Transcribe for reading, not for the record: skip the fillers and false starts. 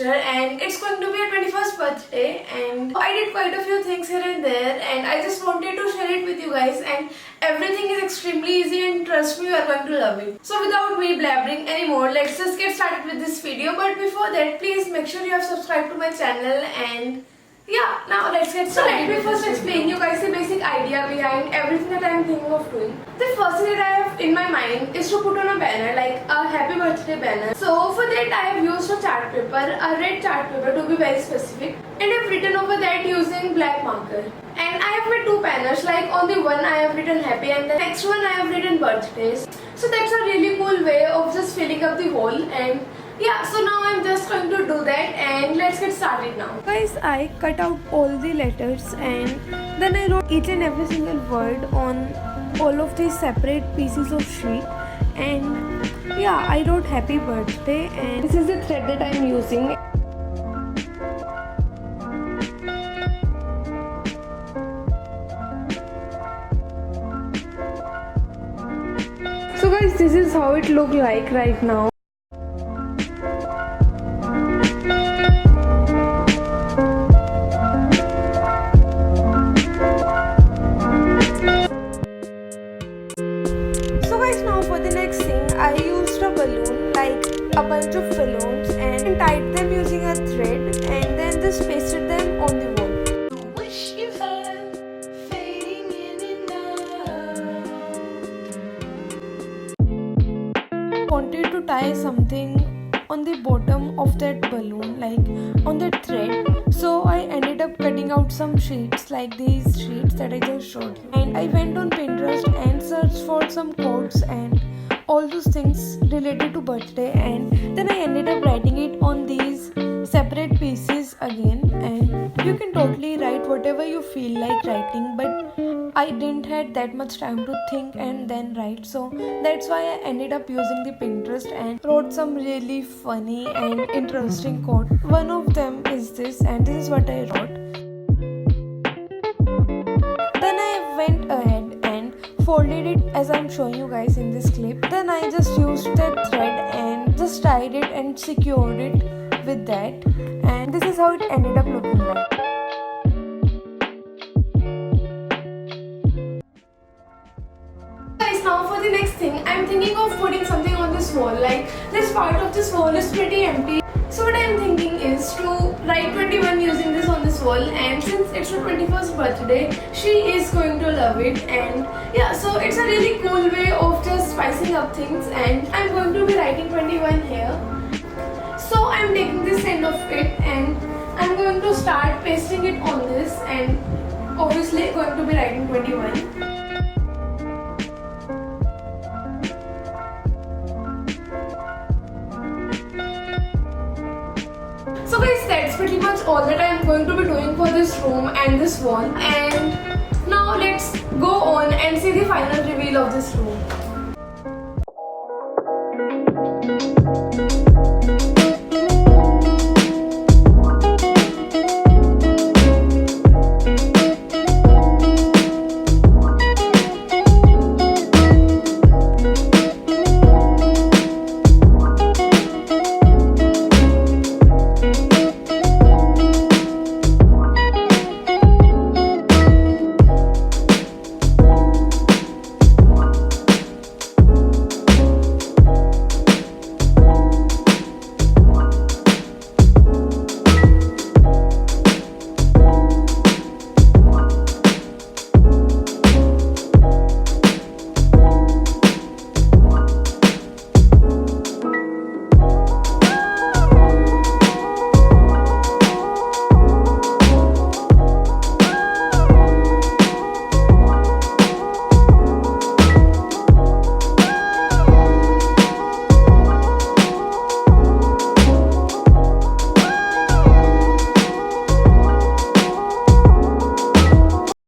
And it's going to be her 21st birthday, and I did quite a few things here and there, and I just wanted to share it with you guys, and everything is extremely easy and trust me, you are going to love it. So without me blabbering anymore, let's just get started with this video. But before that, please make sure you have subscribed to my channel, and yeah, now let's get started. So let me first explain you guys the basic idea behind everything that I am thinking of doing. The first thing that I have in my mind is to put on a banner, like a happy birthday banner. So for that I have used a chart paper, a red chart paper to be very specific, and I have written over that using black marker. And I have made two banners, like on the one I have written happy and the next one I have written birthdays. So that's a really cool way of just filling up the whole. And yeah, so now I'm just going to do that, and let's get started now. Guys, I cut out all the letters and then I wrote each and every single word on all of these separate pieces of sheet. And yeah, I wrote happy birthday, and this is the thread that I'm using. So guys, this is how it looks like right now. I used a balloon, like a bunch of balloons, and tied them using a thread, and then just pasted them on the wall. Wish you had fading in and out. Wanted to tie something on the bottom of that balloon, like on that thread. So I ended up cutting out some sheets, like these sheets that I just showed you. And I went on Pinterest and searched for some quotes and all those things related to birthday, and then I ended up writing it on these separate pieces again. And you can totally write whatever you feel like writing, but I didn't had that much time to think and then write, so that's why I ended up using the Pinterest and wrote some really funny and interesting quote. One of them is this, and this is what I wrote. Then I went ahead and folded it as I'm showing you guys in this clip. Then I just used that thread and just tied it and secured it with that, and this is how it ended up looking like. Guys, now for the next thing, I'm thinking of putting something on this wall. Like this part of this wall is pretty empty, so what I'm thinking is to write 21 using this on this wall, and since it's her 21st birthday, she is going to love it. And yeah, so it's a really cool way of just spicing up things, and I'm going to be writing 21 here. So I'm taking this end of it and I'm going to start pasting it on this, and obviously going to be writing 21. So guys, that's pretty much all that I am going to be doing for this room and this wall. And now let's go on and see the final reveal of this room.